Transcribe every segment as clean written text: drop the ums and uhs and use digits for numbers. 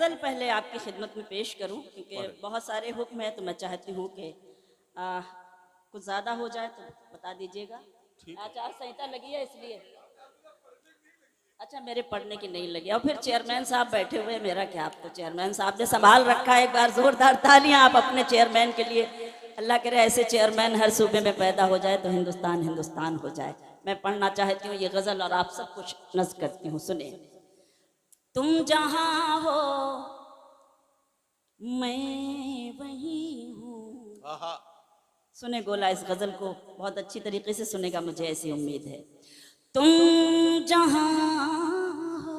गज़ल पहले आपकी खिदमत में पेश करूं, क्योंकि बहुत सारे हुक्म है, तो मैं चाहती हूँ कि कुछ ज़्यादा हो जाए तो बता दीजिएगा। आचार संहिता लगी है इसलिए। अच्छा, मेरे पढ़ने की नहीं लगी। और फिर चेयरमैन साहब बैठे हुए, मेरा क्या, आप तो चेयरमैन साहब ने संभाल रखा है। एक बार जोरदार तालियां आप अपने चेयरमैन के लिए। अल्लाह करे ऐसे चेयरमैन हर सूबे में पैदा हो जाए तो हिंदुस्तान हिंदुस्तान हो जाए। मैं पढ़ना चाहती हूँ ये गज़ल और आप सब कुछ नज़्म करती हूँ, सुने। तुम जहाँ हो मैं वहीं हूँ। सुने गोला, इस गज़ल को बहुत अच्छी तरीके से सुनेगा, मुझे ऐसी उम्मीद है। तुम जहाँ हो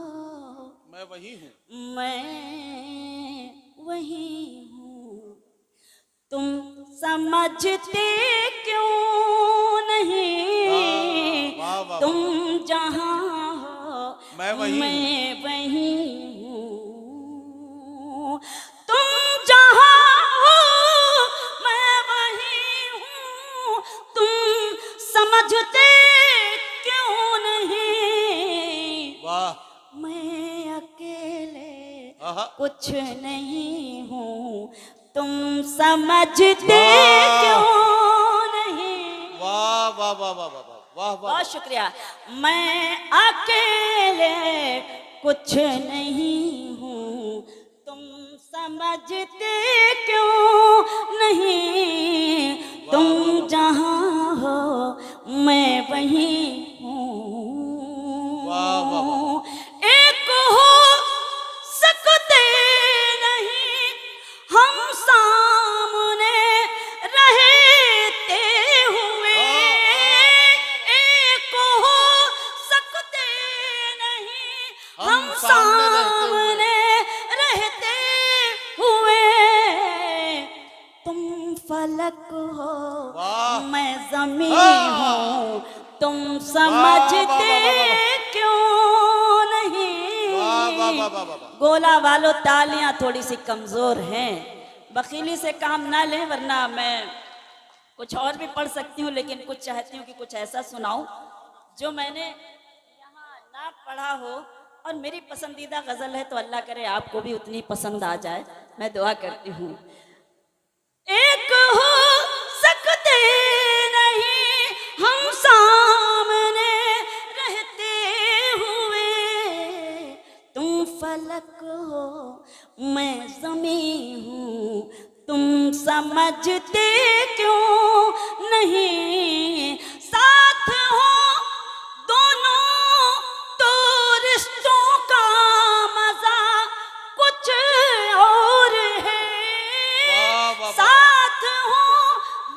मैं वही हूँ, मैं वहीं हूँ। तुम समझते क्यों नहीं? वाह वाह तुम वाह, जहाँ हो मैं वही हूँ। मैं वहीं हूँ। तुम जहाँ हो मैं वहीं हूँ। तुम समझते क्यों नहीं? वाह, मैं अकेले आहा, कुछ नहीं हूँ। तुम समझते वाह। क्यों नहीं? वाह वाह वाह वाह वाह वाह वाह, बहुत शुक्रिया। मैं अकेले कुछ नहीं हूँ। तुम समझते क्यों नहीं? तुम वाह वाह वाह, जहाँ हो मैं वहीं वाह वाह वाह, हूँ। एक हो सकते नहीं हम सामने रहते हुए। एक हो सकते नहीं हम सामने रहते हुए। तुम फलक हो वाह, मैं ज़मीं हाँ। हूँ। तुम वाह समझते वाह वाह वाह वाह, क्यों नहीं? वाह वाह वाह वाह वाह, गोला वालों, तालियां थोड़ी सी कमजोर हैं, बखीली से काम ना लें, वरना मैं कुछ और भी पढ़ सकती हूँ, लेकिन कुछ चाहती हूँ कि कुछ ऐसा सुनाऊं जो मैंने यहाँ ना पढ़ा हो। और मेरी पसंदीदा गजल है, तो अल्लाह करे आपको भी उतनी पसंद आ जाए, मैं दुआ करती हूँ। एक हो सकते नहीं हम सामने रहते हुए। तुम फलक हो मैं ज़मीं हूँ। तुम समझते क्यों नहीं? साथ हो दोनों तो रिश्तों का मजा कुछ और है। वाह वाह वाह, साथ हो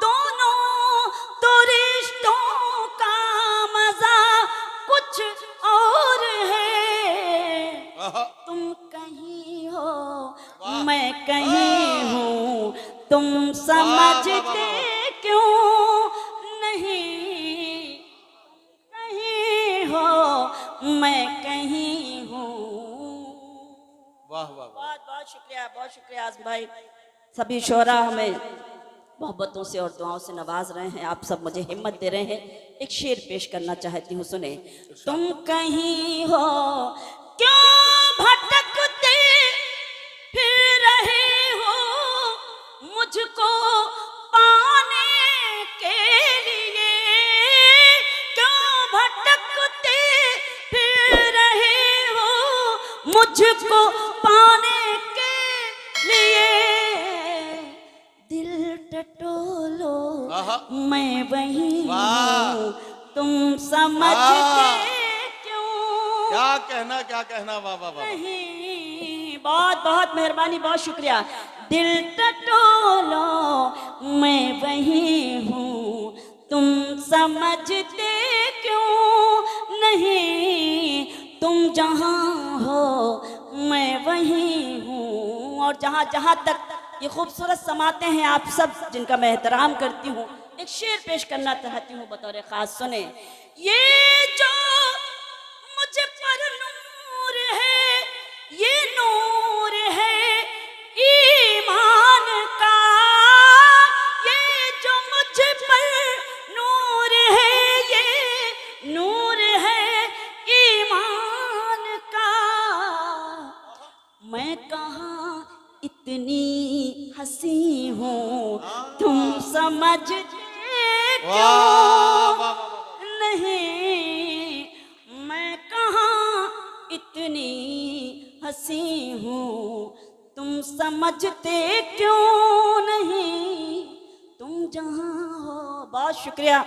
दोनों तो रिश्तों का मजा कुछ और है। आहा, तुम कहीं हो वाह, मैं कहीं हूँ। तुम वाह वाह समझते वाह, क्यों नहीं? कहीं हो मैं कहीं हूँ। वाह वाह वाह, बहुत बहुत शुक्रिया, बहुत शुक्रिया आज़म भाई। सभी शोरा हमें मोहब्बतों से और दुआओं से नवाज रहे हैं, आप सब मुझे हिम्मत दे रहे हैं। एक शेर पेश करना चाहती हूँ, सुने। तुम कहीं हो क्यों भटकते फिर रहे हो मुझको पाने के लिए। क्यों भटकते फिर रहे हो मुझको पाने के लिए। दिल टटोलो आहा, मैं वहीं वाह, हूँ। तुम समझते क्यों क्या कहना, वाह वाह वाह, नहीं? बहुत बहुत मेहरबानी, बहुत शुक्रिया। दिल टटोलो मैं वहीं हूँ। तुम समझते क्यों नहीं? तुम जहाँ हो मैं वहीं हूँ। और जहाँ जहाँ तक ये खूबसूरत समाते हैं आप सब, जिनका मैं एहतराम करती हूँ, एक शेर पेश करना चाहती हूँ बतौर खास, सुने। ये जो मुझ पर नूर है ये नूर है ईमान का। ये जो मुझ पर नूर है ये नूर है ईमान का। मैं कहाँ इतनी हंसी हूँ, तुम समझते वाह क्यों वाह वाह नहीं, मैं कहाँ इतनी हंसी हूँ, तुम समझते क्यों नहीं, तुम जहाँ हो। बहुत शुक्रिया।